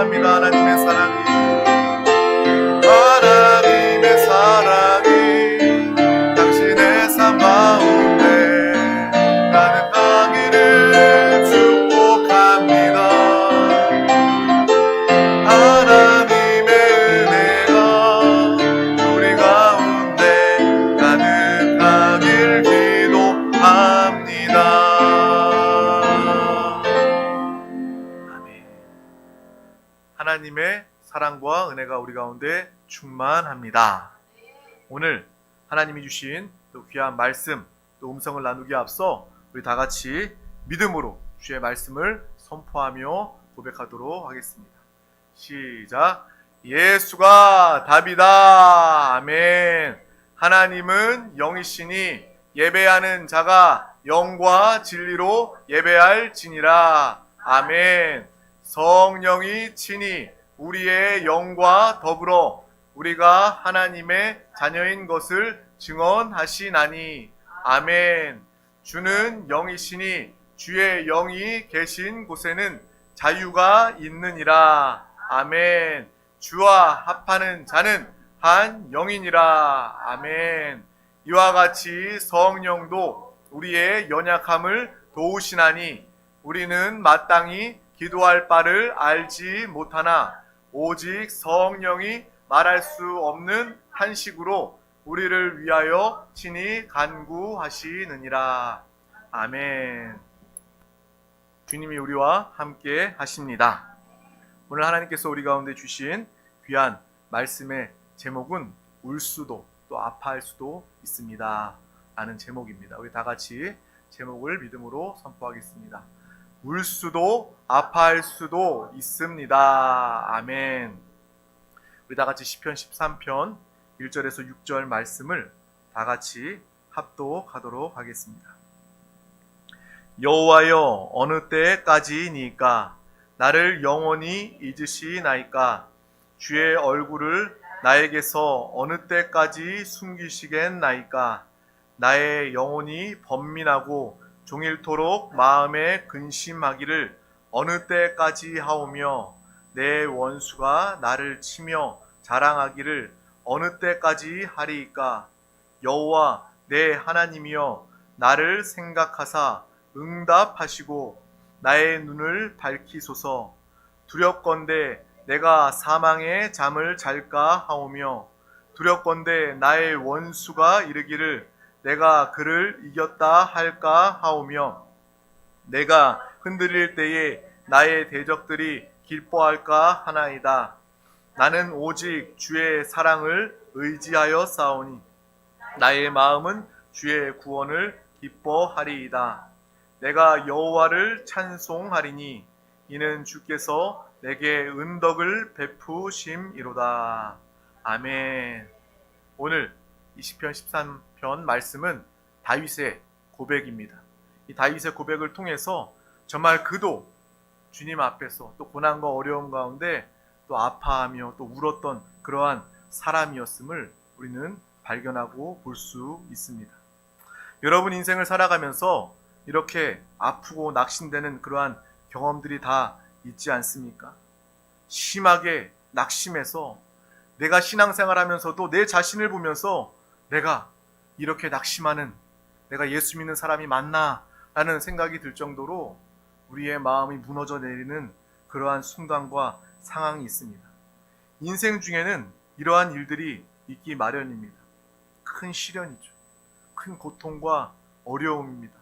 고백합니다. 하나님의 사랑이, 하나님의 사랑이 당신의 삶 가운데 가득하기를 축복합니다. 하나님의 은혜가 우리 가운데 가득하길 기도합니다. 아멘. 하나님의 사랑과 은혜가 우리 가운데 충만합니다. 오늘 하나님이 주신 또 귀한 말씀, 또 음성을 나누기에 앞서 우리 다 같이 믿음으로 주의 말씀을 선포하며 고백하도록 하겠습니다. 시작. 예수가 답이다. 아멘. 하나님은 영이시니 예배하는 자가 영과 진리로 예배할지니라. 아멘. 성령이 친히 우리의 영과 더불어 우리가 하나님의 자녀인 것을 증언하시나니. 아멘. 주는 영이시니 주의 영이 계신 곳에는 자유가 있느니라. 아멘. 주와 합하는 자는 한 영이니라. 아멘. 이와 같이 성령도 우리의 연약함을 도우시나니 우리는 마땅히 기도할 바를 알지 못하나 오직 성령이 말할 수 없는 탄식으로 우리를 위하여 친히 간구하시느니라. 아멘. 주님이 우리와 함께 하십니다. 오늘 하나님께서 우리 가운데 주신 귀한 말씀의 제목은 울 수도 또 아파할 수도 있습니다 라는 제목입니다. 우리 다 같이 제목을 믿음으로 선포하겠습니다. 울 수도 아파할 수도 있습니다. 아멘. 우리 다 같이 시편 13편 1절에서 6절 말씀을 다 같이 합독하도록 하겠습니다. 여호와여, 어느 때까지니까 나를 영원히 잊으시나이까? 주의 얼굴을 나에게서 어느 때까지 숨기시겠나이까? 나의 영혼이 번민하고 종일토록 마음에 근심하기를 어느 때까지 하오며 내 원수가 나를 치며 자랑하기를 어느 때까지 하리이까? 여호와 내 하나님이여, 나를 생각하사 응답하시고 나의 눈을 밝히소서. 두렵건대 내가 사망의 잠을 잘까 하오며 두렵건대 나의 원수가 이르기를 내가 그를 이겼다 할까 하오며 내가 흔들릴 때에 나의 대적들이 기뻐할까 하나이다. 나는 오직 주의 사랑을 의지하여 싸우니 나의 마음은 주의 구원을 기뻐하리이다. 내가 여호와를 찬송하리니 이는 주께서 내게 은덕을 베푸심이로다. 아멘. 오늘 이 시편 13편 말씀은 다윗의 고백입니다. 이 다윗의 고백을 통해서 정말 그도 주님 앞에서 또 고난과 어려움 가운데 또 아파하며 또 울었던 그러한 사람이었음을 우리는 발견하고 볼 수 있습니다. 여러분 인생을 살아가면서 이렇게 아프고 낙심되는 그러한 경험들이 다 있지 않습니까? 심하게 낙심해서 내가 신앙생활하면서도 내 자신을 보면서 내가 이렇게 낙심하는, 내가 예수 믿는 사람이 맞나? 라는 생각이 들 정도로 우리의 마음이 무너져 내리는 그러한 순간과 상황이 있습니다. 인생 중에는 이러한 일들이 있기 마련입니다. 큰 시련이죠. 큰 고통과 어려움입니다.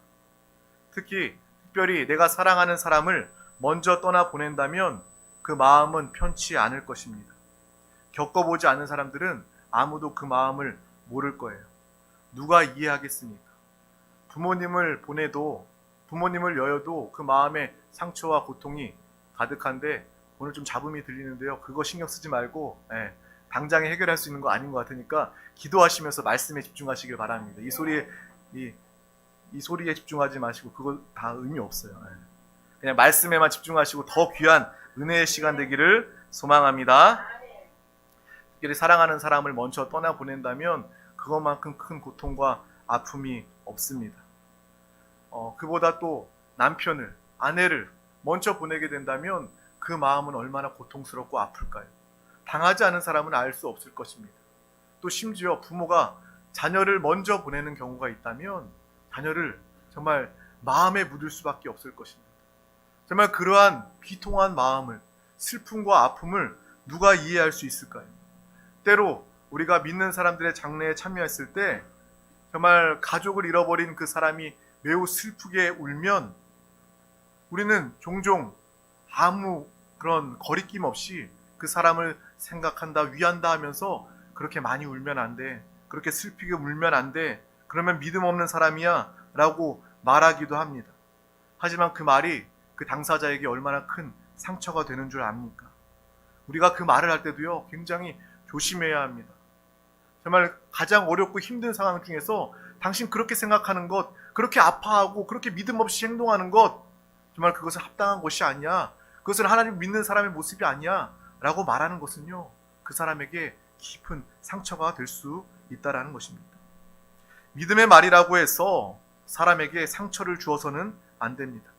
특별히 내가 사랑하는 사람을 먼저 떠나보낸다면 그 마음은 편치 않을 것입니다. 겪어보지 않은 사람들은 아무도 그 마음을 모를 거예요. 누가 이해하겠습니까? 부모님을 여여도 그 마음에 상처와 고통이 가득한데 오늘 좀 잡음이 들리는데요. 그거 신경 쓰지 말고 당장에 해결할 수 있는 거 아닌 것 같으니까 기도하시면서 말씀에 집중하시길 바랍니다. 이 소리에 집중하지 마시고 그거 다 의미 없어요. 그냥 말씀에만 집중하시고 더 귀한 은혜의 시간 되기를 소망합니다. 특별히 사랑하는 사람을 먼저 떠나보낸다면 그것만큼 큰 고통과 아픔이 없습니다. 그보다 또 남편을, 아내를 먼저 보내게 된다면 그 그 마음은 얼마나 고통스럽고 아플까요? 당하지 않은 사람은 알 수 없을 것입니다. 또 심지어 부모가 자녀를 먼저 보내는 경우가 있다면 자녀를 정말 마음에 묻을 수밖에 없을 것입니다. 정말 그러한 비통한 마음을, 슬픔과 아픔을 누가 이해할 수 있을까요? 때로 우리가 믿는 사람들의 장례에 참여했을 때 정말 가족을 잃어버린 그 사람이 매우 슬프게 울면 우리는 종종 아무 그런 거리낌 없이 그 사람을 생각한다, 위한다 하면서 그렇게 많이 울면 안 돼, 그렇게 슬프게 울면 안 돼, 그러면 믿음 없는 사람이야 라고 말하기도 합니다. 하지만 그 말이 그 당사자에게 얼마나 큰 상처가 되는 줄 압니까? 우리가 그 말을 할 때도요, 굉장히 조심해야 합니다. 정말 가장 어렵고 힘든 상황 중에서 당신 그렇게 생각하는 것, 그렇게 아파하고 그렇게 믿음 없이 행동하는 것, 정말 그것은 합당한 것이 아니야, 그것은 하나님 믿는 사람의 모습이 아니야 라고 말하는 것은요, 그 사람에게 깊은 상처가 될 수 있다는 것입니다. 믿음의 말이라고 해서 사람에게 상처를 주어서는 안 됩니다.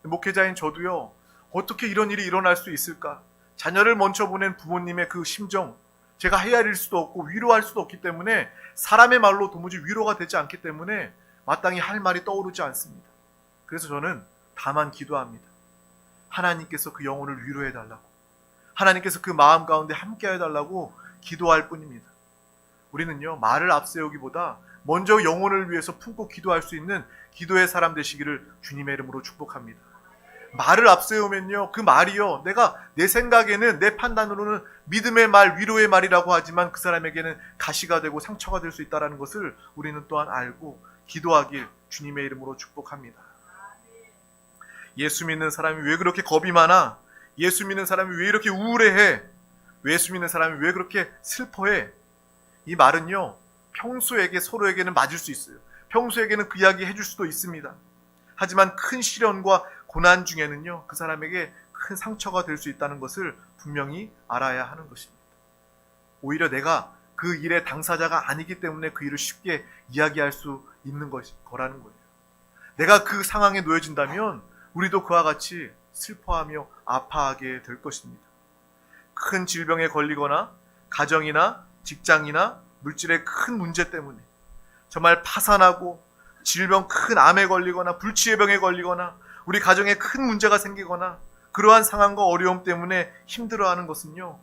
목회자인 저도요, 어떻게 이런 일이 일어날 수 있을까? 자녀를 먼저 보낸 부모님의 그 심정, 제가 헤아릴 수도 없고 위로할 수도 없기 때문에, 사람의 말로 도무지 위로가 되지 않기 때문에 마땅히 할 말이 떠오르지 않습니다. 그래서 저는 다만 기도합니다. 하나님께서 그 영혼을 위로해 달라고, 하나님께서 그 마음 가운데 함께 해달라고 기도할 뿐입니다. 우리는요, 말을 앞세우기보다 먼저 영혼을 위해서 품고 기도할 수 있는 기도의 사람 되시기를 주님의 이름으로 축복합니다. 말을 앞세우면요, 그 말이요, 내가 내 생각에는, 내 판단으로는 믿음의 말, 위로의 말이라고 하지만 그 사람에게는 가시가 되고 상처가 될 수 있다는 것을 우리는 또한 알고 기도하길 주님의 이름으로 축복합니다. 예수 믿는 사람이 왜 그렇게 겁이 많아? 예수 믿는 사람이 왜 이렇게 우울해해? 예수 믿는 사람이 왜 그렇게 슬퍼해? 이 말은요, 평소에게 서로에게는 맞을 수 있어요. 평소에게는 그 이야기 해줄 수도 있습니다. 하지만 큰 시련과 고난 중에는요, 그 사람에게 큰 상처가 될 수 있다는 것을 분명히 알아야 하는 것입니다. 오히려 내가 그 일의 당사자가 아니기 때문에 그 일을 쉽게 이야기할 수 있는 거라는 거예요. 내가 그 상황에 놓여진다면 우리도 그와 같이 슬퍼하며 아파하게 될 것입니다. 큰 질병에 걸리거나 가정이나 직장이나 물질의 큰 문제 때문에 정말 파산하고 질병, 큰 암에 걸리거나 불치의 병에 걸리거나 우리 가정에 큰 문제가 생기거나 그러한 상황과 어려움 때문에 힘들어하는 것은요,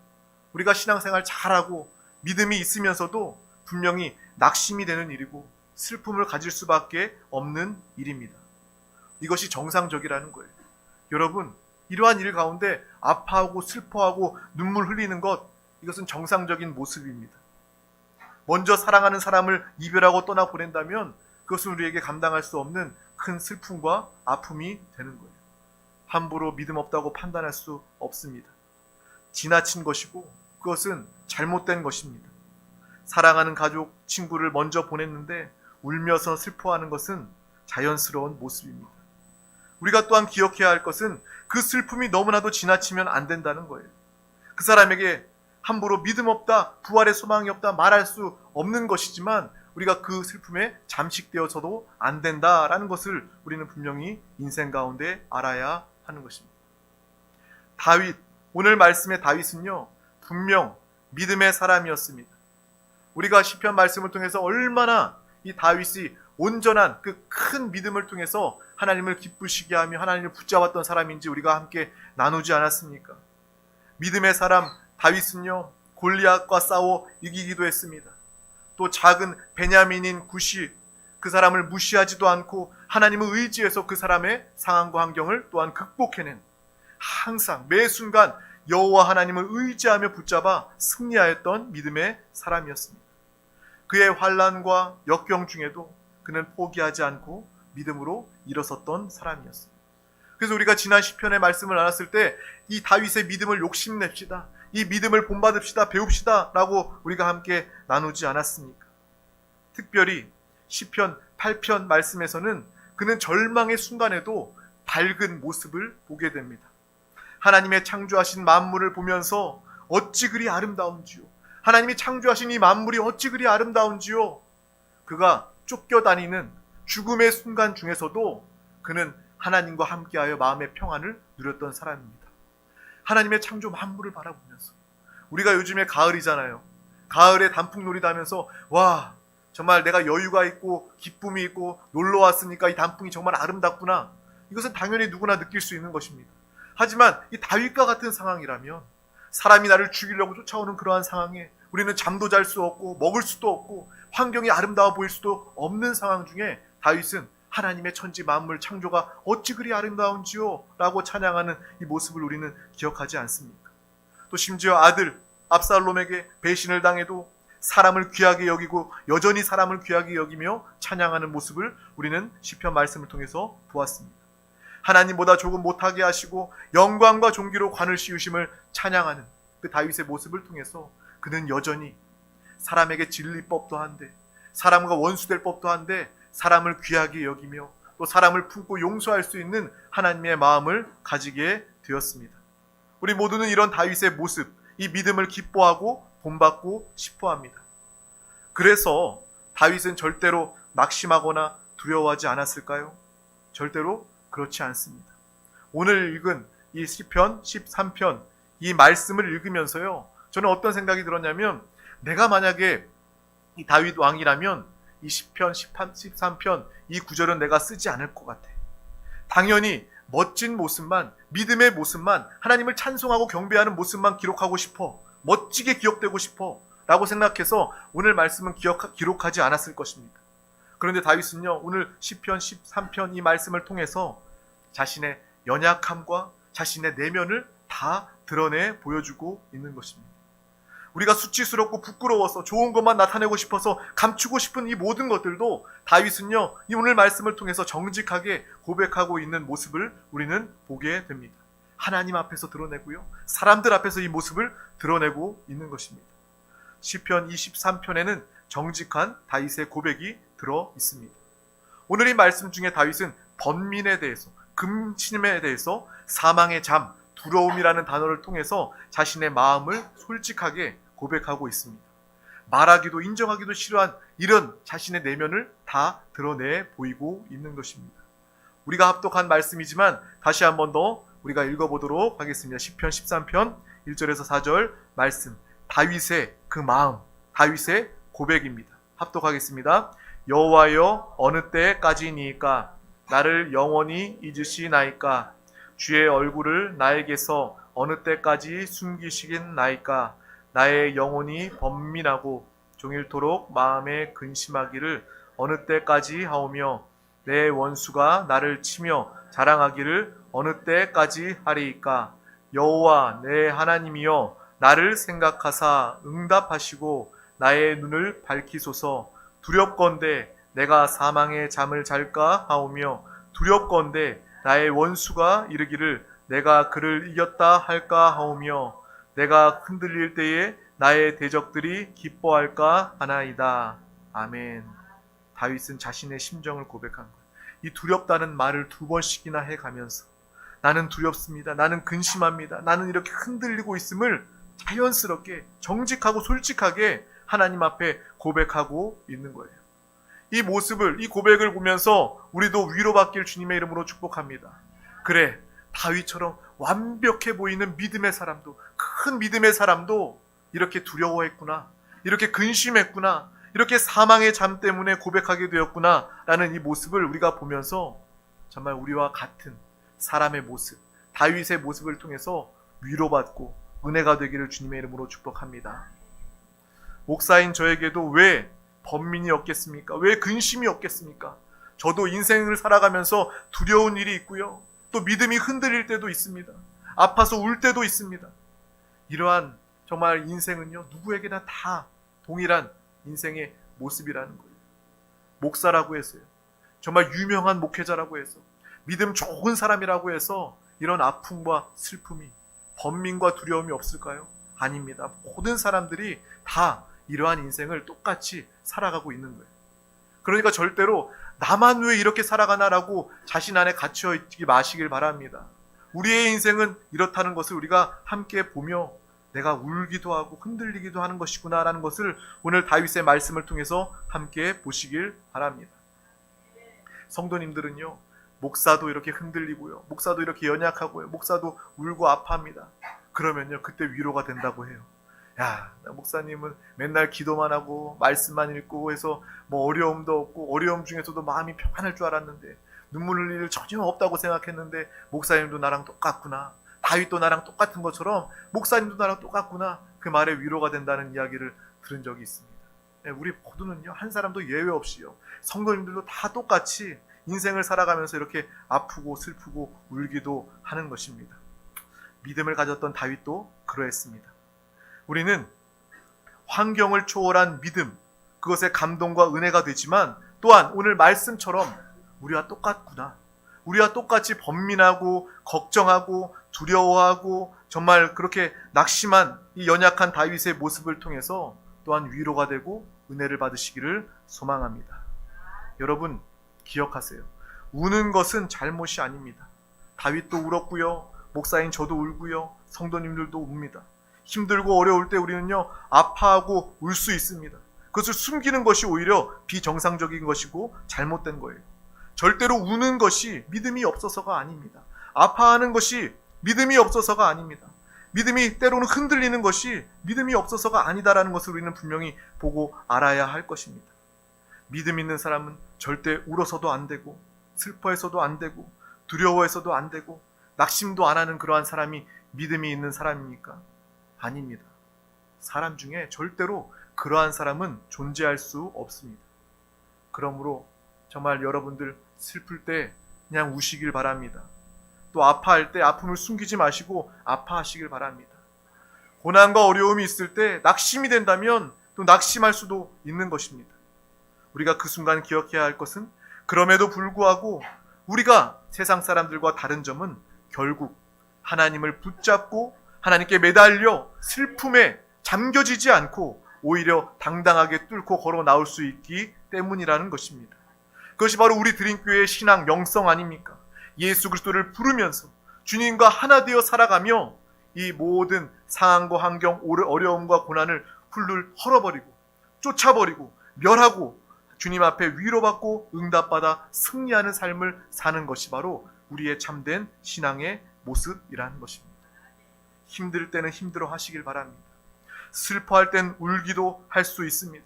우리가 신앙생활 잘하고 믿음이 있으면서도 분명히 낙심이 되는 일이고 슬픔을 가질 수밖에 없는 일입니다. 이것이 정상적이라는 거예요. 여러분, 이러한 일 가운데 아파하고 슬퍼하고 눈물 흘리는 것, 이것은 정상적인 모습입니다. 먼저 사랑하는 사람을 이별하고 떠나보낸다면 그것은 우리에게 감당할 수 없는 큰 슬픔과 아픔이 되는 거예요. 함부로 믿음 없다고 판단할 수 없습니다. 지나친 것이고 그것은 잘못된 것입니다. 사랑하는 가족, 친구를 먼저 보냈는데 울면서 슬퍼하는 것은 자연스러운 모습입니다. 우리가 또한 기억해야 할 것은 그 슬픔이 너무나도 지나치면 안 된다는 거예요. 그 사람에게 함부로 믿음 없다, 부활의 소망이 없다 말할 수 없는 것이지만 우리가 그 슬픔에 잠식되어서도 안 된다라는 것을 우리는 분명히 인생 가운데 알아야 하는 것입니다. 다윗, 오늘 말씀의 다윗은요, 분명 믿음의 사람이었습니다. 우리가 시편 말씀을 통해서 얼마나 이 다윗이 온전한 그 큰 믿음을 통해서 하나님을 기쁘시게 하며 하나님을 붙잡았던 사람인지 우리가 함께 나누지 않았습니까? 믿음의 사람 다윗은요, 골리앗과 싸워 이기기도 했습니다. 또 작은 베냐민인 굿이 그 사람을 무시하지도 않고 하나님을 의지해서 그 사람의 상황과 환경을 또한 극복해낸, 항상 매 순간 여호와 하나님을 의지하며 붙잡아 승리하였던 믿음의 사람이었습니다. 그의 환난과 역경 중에도 그는 포기하지 않고 믿음으로 일어섰던 사람이었습니다. 그래서 우리가 지난 시편의 말씀을 나눴을 때 이 다윗의 믿음을 욕심냅시다, 이 믿음을 본받읍시다, 배웁시다 라고 우리가 함께 나누지 않았습니까? 특별히 시편 8편 말씀에서는 그는 절망의 순간에도 밝은 모습을 보게 됩니다. 하나님의 창조하신 만물을 보면서 어찌 그리 아름다운지요, 하나님이 창조하신 이 만물이 어찌 그리 아름다운지요. 그가 쫓겨다니는 죽음의 순간 중에서도 그는 하나님과 함께하여 마음의 평안을 누렸던 사람입니다. 하나님의 창조 만물을 바라보면서, 우리가 요즘에 가을이잖아요. 가을에 단풍놀이도 하면서 와, 정말 내가 여유가 있고 기쁨이 있고 놀러 왔으니까 이 단풍이 정말 아름답구나. 이것은 당연히 누구나 느낄 수 있는 것입니다. 하지만 이 다윗과 같은 상황이라면, 사람이 나를 죽이려고 쫓아오는 그러한 상황에 우리는 잠도 잘 수 없고 먹을 수도 없고 환경이 아름다워 보일 수도 없는 상황 중에 다윗은 하나님의 천지 만물 창조가 어찌 그리 아름다운지요 라고 찬양하는 이 모습을 우리는 기억하지 않습니까? 또 심지어 아들 압살롬에게 배신을 당해도 사람을 귀하게 여기고 여전히 사람을 귀하게 여기며 찬양하는 모습을 우리는 시편 말씀을 통해서 보았습니다. 하나님보다 조금 못하게 하시고 영광과 존귀로 관을 씌우심을 찬양하는 그 다윗의 모습을 통해서 그는 여전히 사람에게 진릴 법도 한데, 사람과 원수될 법도 한데 사람을 귀하게 여기며 또 사람을 품고 용서할 수 있는 하나님의 마음을 가지게 되었습니다. 우리 모두는 이런 다윗의 모습, 이 믿음을 기뻐하고 본받고 싶어합니다. 그래서 다윗은 절대로 낙심하거나 두려워하지 않았을까요? 절대로 그렇지 않습니다. 오늘 읽은 이 시편 13편 이 말씀을 읽으면서요, 저는 어떤 생각이 들었냐면, 내가 만약에 이 다윗 왕이라면 이 시편 13편 이 구절은 내가 쓰지 않을 것 같아. 당연히 멋진 모습만, 믿음의 모습만, 하나님을 찬송하고 경배하는 모습만 기록하고 싶어, 멋지게 기억되고 싶어 라고 생각해서 오늘 말씀은 기록하지 않았을 것입니다. 그런데 다윗은요, 오늘 시편 13편 이 말씀을 통해서 자신의 연약함과 자신의 내면을 다 드러내 보여주고 있는 것입니다. 우리가 수치스럽고 부끄러워서 좋은 것만 나타내고 싶어서 감추고 싶은 이 모든 것들도 다윗은요, 이 오늘 말씀을 통해서 정직하게 고백하고 있는 모습을 우리는 보게 됩니다. 하나님 앞에서 드러내고요, 사람들 앞에서 이 모습을 드러내고 있는 것입니다. 시편 23편에는 정직한 다윗의 고백이 들어 있습니다. 오늘 이 말씀 중에 다윗은 번민에 대해서, 금침에 대해서, 사망의 잠, 두려움이라는 단어를 통해서 자신의 마음을 솔직하게 고백하고 있습니다. 말하기도 인정하기도 싫어한 이런 자신의 내면을 다 드러내 보이고 있는 것입니다. 우리가 합독한 말씀이지만 다시 한 번 더 우리가 읽어보도록 하겠습니다. 시편 13편 1절에서 4절 말씀, 다윗의 그 마음, 다윗의 고백입니다. 합독하겠습니다. 여호와여, 어느 때까지니까 나를 영원히 잊으시나이까? 주의 얼굴을 나에게서 어느 때까지 숨기시겠나이까? 나의 영혼이 번민하고 종일토록 마음에 근심하기를 어느 때까지 하오며, 내 원수가 나를 치며 자랑하기를 어느 때까지 하리이까? 여호와 내 하나님이여, 나를 생각하사 응답하시고 나의 눈을 밝히소서. 두렵건대 내가 사망의 잠을 잘까 하오며, 두렵건대 나의 원수가 이르기를 내가 그를 이겼다 할까 하오며, 내가 흔들릴 때에 나의 대적들이 기뻐할까 하나이다. 아멘. 다윗은 자신의 심정을 고백한 거예요. 이 두렵다는 말을 2번씩이나 해가면서 나는 두렵습니다, 나는 근심합니다, 나는 이렇게 흔들리고 있음을 자연스럽게 정직하고 솔직하게 하나님 앞에 고백하고 있는 거예요. 이 모습을, 이 고백을 보면서 우리도 위로받길 주님의 이름으로 축복합니다. 그래, 다윗처럼 완벽해 보이는 믿음의 사람도, 큰 믿음의 사람도 이렇게 두려워했구나, 이렇게 근심했구나, 이렇게 사망의 잠 때문에 고백하게 되었구나 라는 이 모습을 우리가 보면서 정말 우리와 같은 사람의 모습, 다윗의 모습을 통해서 위로받고 은혜가 되기를 주님의 이름으로 축복합니다. 목사인 저에게도 왜 번민이 없겠습니까? 왜 근심이 없겠습니까? 저도 인생을 살아가면서 두려운 일이 있고요, 또 믿음이 흔들릴 때도 있습니다. 아파서 울 때도 있습니다. 이러한 정말 인생은요, 누구에게나 다 동일한 인생의 모습이라는 거예요. 목사라고 해서요, 정말 유명한 목회자라고 해서, 믿음 좋은 사람이라고 해서 이런 아픔과 슬픔이, 번민과 두려움이 없을까요? 아닙니다. 모든 사람들이 다 이러한 인생을 똑같이 살아가고 있는 거예요. 그러니까 절대로 나만 왜 이렇게 살아가나라고 자신 안에 갇혀 있지 마시길 바랍니다. 우리의 인생은 이렇다는 것을 우리가 함께 보며 내가 울기도 하고 흔들리기도 하는 것이구나 라는 것을 오늘 다윗의 말씀을 통해서 함께 보시길 바랍니다. 성도님들은요, 목사도 이렇게 흔들리고요, 목사도 이렇게 연약하고요, 목사도 울고 아파합니다. 그러면요, 그때 위로가 된다고 해요. 야, 목사님은 맨날 기도만 하고 말씀만 읽고 해서 뭐 어려움도 없고 어려움 중에서도 마음이 평안할 줄 알았는데, 눈물 흘릴 일 전혀 없다고 생각했는데 목사님도 나랑 똑같구나, 다윗도 나랑 똑같은 것처럼 목사님도 나랑 똑같구나, 그 말에 위로가 된다는 이야기를 들은 적이 있습니다. 우리 모두는요, 한 사람도 예외 없이요, 성도님들도 다 똑같이 인생을 살아가면서 이렇게 아프고 슬프고 울기도 하는 것입니다. 믿음을 가졌던 다윗도 그러했습니다. 우리는 환경을 초월한 믿음, 그것에 감동과 은혜가 되지만 또한 오늘 말씀처럼 우리와 똑같구나, 우리와 똑같이 번민하고 걱정하고 두려워하고 정말 그렇게 낙심한 이 연약한 다윗의 모습을 통해서 또한 위로가 되고 은혜를 받으시기를 소망합니다. 여러분 기억하세요. 우는 것은 잘못이 아닙니다. 다윗도 울었고요, 목사인 저도 울고요, 성도님들도 웁니다. 힘들고 어려울 때 우리는요, 아파하고 울 수 있습니다. 그것을 숨기는 것이 오히려 비정상적인 것이고 잘못된 거예요. 절대로 우는 것이 믿음이 없어서가 아닙니다. 아파하는 것이 믿음이 없어서가 아닙니다. 믿음이 때로는 흔들리는 것이 믿음이 없어서가 아니다라는 것을 우리는 분명히 보고 알아야 할 것입니다. 믿음 있는 사람은 절대 울어서도 안 되고 슬퍼해서도 안 되고 두려워해서도 안 되고 낙심도 안 하는 그러한 사람이 믿음이 있는 사람입니까? 아닙니다. 사람 중에 절대로 그러한 사람은 존재할 수 없습니다. 그러므로 정말 여러분들 슬플 때 그냥 우시길 바랍니다. 또 아파할 때 아픔을 숨기지 마시고 아파하시길 바랍니다. 고난과 어려움이 있을 때 낙심이 된다면 또 낙심할 수도 있는 것입니다. 우리가 그 순간 기억해야 할 것은, 그럼에도 불구하고 우리가 세상 사람들과 다른 점은 결국 하나님을 붙잡고 하나님께 매달려 슬픔에 잠겨지지 않고 오히려 당당하게 뚫고 걸어 나올 수 있기 때문이라는 것입니다. 그것이 바로 우리 드림교회의 신앙 영성 아닙니까? 예수 그리스도를 부르면서 주님과 하나 되어 살아가며 이 모든 상황과 환경, 어려움과 고난을 훌훌 헐어버리고 쫓아버리고 멸하고 주님 앞에 위로받고 응답받아 승리하는 삶을 사는 것이 바로 우리의 참된 신앙의 모습이라는 것입니다. 힘들 때는 힘들어 하시길 바랍니다. 슬퍼할 땐 울기도 할 수 있습니다.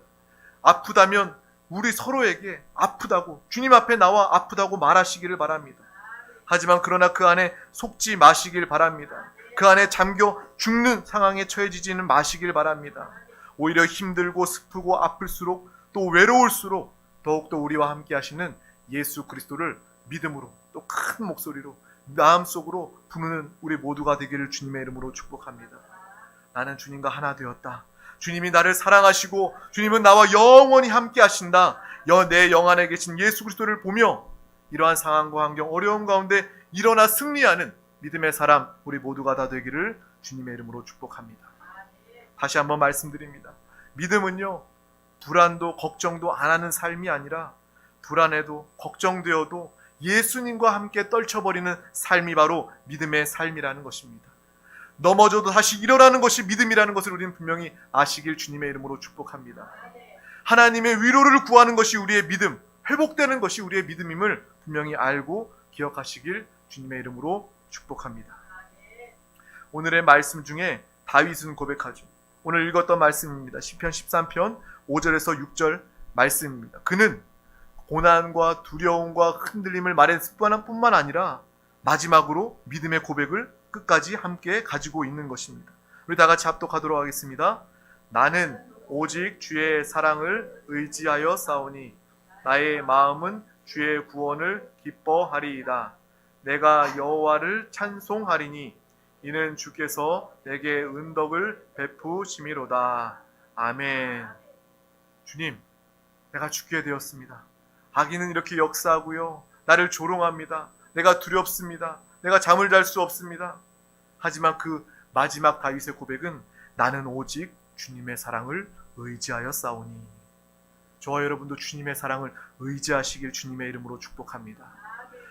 아프다면 우리 서로에게 아프다고, 주님 앞에 나와 아프다고 말하시기를 바랍니다. 하지만 그러나 그 안에 속지 마시길 바랍니다. 그 안에 잠겨 죽는 상황에 처해지지는 마시길 바랍니다. 오히려 힘들고 슬프고 아플수록 또 외로울수록 더욱더 우리와 함께 하시는 예수 그리스도를 믿음으로 또 큰 목소리로 마음속으로 부르는 우리 모두가 되기를 주님의 이름으로 축복합니다. 나는 주님과 하나 되었다. 주님이 나를 사랑하시고 주님은 나와 영원히 함께 하신다. 내 영 안에 계신 예수 그리스도를 보며 이러한 상황과 환경, 어려움 가운데 일어나 승리하는 믿음의 사람 우리 모두가 다 되기를 주님의 이름으로 축복합니다. 다시 한번 말씀드립니다. 믿음은요, 불안도 걱정도 안 하는 삶이 아니라 불안해도 걱정되어도 예수님과 함께 떨쳐버리는 삶이 바로 믿음의 삶이라는 것입니다. 넘어져도 다시 일어나는 것이 믿음이라는 것을 우리는 분명히 아시길 주님의 이름으로 축복합니다. 하나님의 위로를 구하는 것이 우리의 믿음, 회복되는 것이 우리의 믿음임을 분명히 알고 기억하시길 주님의 이름으로 축복합니다. 오늘의 말씀 중에 다윗은 고백하죠. 오늘 읽었던 말씀입니다. 시편 13편 5절에서 6절 말씀입니다. 그는 고난과 두려움과 흔들림을 말했을 뿐만 아니라 마지막으로 믿음의 고백을 끝까지 함께 가지고 있는 것입니다. 우리 다 같이 합독하도록 하겠습니다. 나는 오직 주의 사랑을 의지하여 싸우니 나의 마음은 주의 구원을 기뻐하리이다. 내가 여호와를 찬송하리니 이는 주께서 내게 은덕을 베푸심이로다. 아멘. 주님, 내가 죽게 되었습니다. 악인은 이렇게 역사하고요, 나를 조롱합니다. 내가 두렵습니다. 내가 잠을 잘 수 없습니다. 하지만 그 마지막 다윗의 고백은 나는 오직 주님의 사랑을 의지하여 싸우니. 저와 여러분도 주님의 사랑을 의지하시길 주님의 이름으로 축복합니다.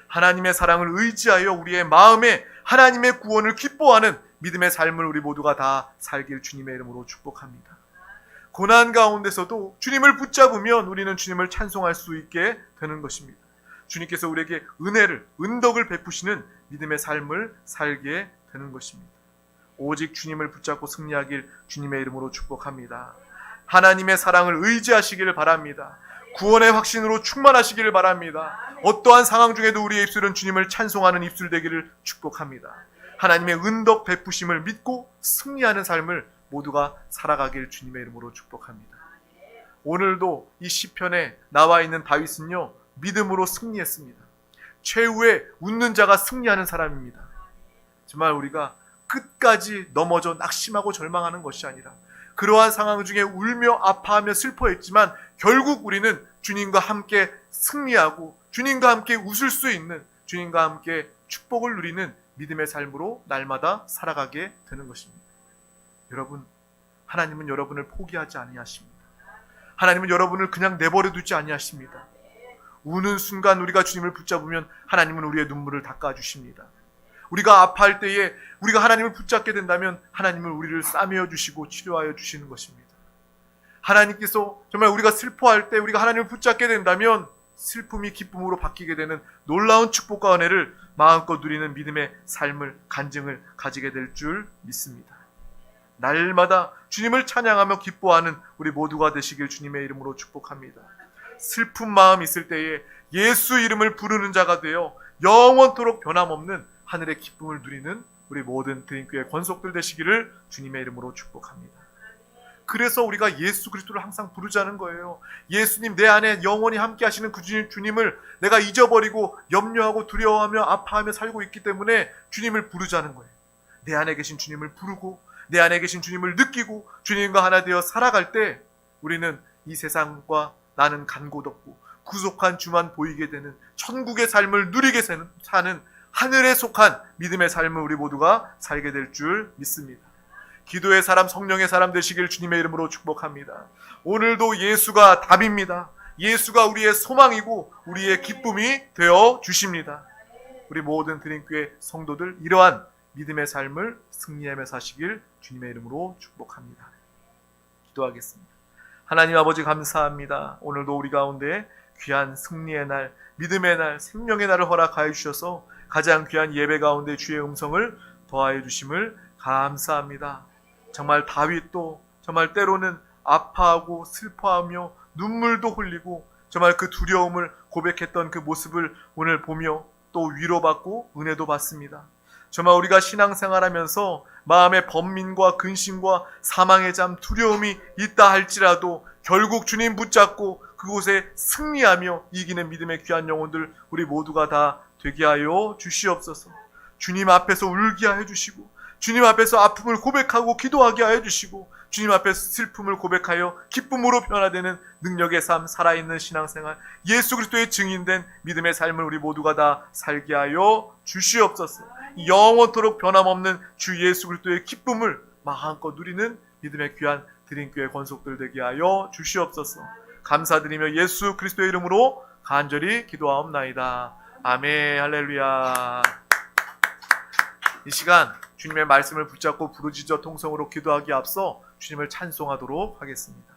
하나님의 사랑을 의지하여 우리의 마음에 하나님의 구원을 기뻐하는 믿음의 삶을 우리 모두가 다 살길 주님의 이름으로 축복합니다. 고난 가운데서도 주님을 붙잡으면 우리는 주님을 찬송할 수 있게 되는 것입니다. 주님께서 우리에게 은덕을 베푸시는 믿음의 삶을 살게 되는 것입니다. 오직 주님을 붙잡고 승리하길 주님의 이름으로 축복합니다. 하나님의 사랑을 의지하시기를 바랍니다. 구원의 확신으로 충만하시기를 바랍니다. 어떠한 상황 중에도 우리의 입술은 주님을 찬송하는 입술 되기를 축복합니다. 하나님의 은덕 베푸심을 믿고 승리하는 삶을 모두가 살아가길 주님의 이름으로 축복합니다. 오늘도 이 시편에 나와 있는 다윗은요, 믿음으로 승리했습니다. 최후의 웃는 자가 승리하는 사람입니다. 정말 우리가 끝까지 넘어져 낙심하고 절망하는 것이 아니라 그러한 상황 중에 울며 아파하며 슬퍼했지만 결국 우리는 주님과 함께 승리하고 주님과 함께 웃을 수 있는, 주님과 함께 축복을 누리는 믿음의 삶으로 날마다 살아가게 되는 것입니다. 여러분, 하나님은 여러분을 포기하지 아니하십니다. 하나님은 여러분을 그냥 내버려 두지 아니하십니다. 우는 순간 우리가 주님을 붙잡으면 하나님은 우리의 눈물을 닦아주십니다. 우리가 아파할 때에 우리가 하나님을 붙잡게 된다면 하나님은 우리를 싸매어 주시고 치료하여 주시는 것입니다. 하나님께서 정말 우리가 슬퍼할 때 우리가 하나님을 붙잡게 된다면 슬픔이 기쁨으로 바뀌게 되는 놀라운 축복과 은혜를 마음껏 누리는 믿음의 삶을, 간증을 가지게 될 줄 믿습니다. 날마다 주님을 찬양하며 기뻐하는 우리 모두가 되시길 주님의 이름으로 축복합니다. 슬픈 마음 있을 때에 예수 이름을 부르는 자가 되어 영원토록 변함없는 하늘의 기쁨을 누리는 우리 모든 드림교회 권속들 되시기를 주님의 이름으로 축복합니다. 그래서 우리가 예수 그리스도를 항상 부르자는 거예요. 예수님, 내 안에 영원히 함께 하시는 그 주님을 내가 잊어버리고 염려하고 두려워하며 아파하며 살고 있기 때문에 주님을 부르자는 거예요. 내 안에 계신 주님을 부르고 내 안에 계신 주님을 느끼고 주님과 하나 되어 살아갈 때 우리는 이 세상과 나는 간 곳 없고 구속한 주만 보이게 되는 천국의 삶을 누리게 사는 하늘에 속한 믿음의 삶을 우리 모두가 살게 될 줄 믿습니다. 기도의 사람, 성령의 사람 되시길 주님의 이름으로 축복합니다. 오늘도 예수가 답입니다. 예수가 우리의 소망이고 우리의 기쁨이 되어 주십니다. 우리 모든 드림교회 성도들 이러한 믿음의 삶을 승리하며 사시길 주님의 이름으로 축복합니다. 기도하겠습니다. 하나님 아버지 감사합니다. 오늘도 우리 가운데 귀한 승리의 날, 믿음의 날, 생명의 날을 허락하여 주셔서 가장 귀한 예배 가운데 주의 음성을 더하여 주심을 감사합니다. 정말 다윗도 정말 때로는 아파하고 슬퍼하며 눈물도 흘리고 정말 그 두려움을 고백했던 그 모습을 오늘 보며 또 위로받고 은혜도 받습니다. 정말 우리가 신앙생활하면서 마음의 번민과 근심과 사망의 잠, 두려움이 있다 할지라도 결국 주님 붙잡고 그곳에 승리하며 이기는 믿음의 귀한 영혼들 우리 모두가 다 되게 하여 주시옵소서. 주님 앞에서 울게 하여 주시고 주님 앞에서 아픔을 고백하고 기도하게 하여 주시고 주님 앞에서 슬픔을 고백하여 기쁨으로 변화되는 능력의 삶, 살아있는 신앙생활, 예수 그리스도의 증인된 믿음의 삶을 우리 모두가 다 살게 하여 주시옵소서. 영원토록 변함없는 주 예수 그리스도의 기쁨을 마음껏 누리는 믿음의 귀한 드림교회 권속들 되게 하여 주시옵소서. 감사드리며 예수 그리스도의 이름으로 간절히 기도하옵나이다. 아멘. 할렐루야. 이 시간 주님의 말씀을 붙잡고 부르짖어 통성으로 기도하기에 앞서 주님을 찬송하도록 하겠습니다.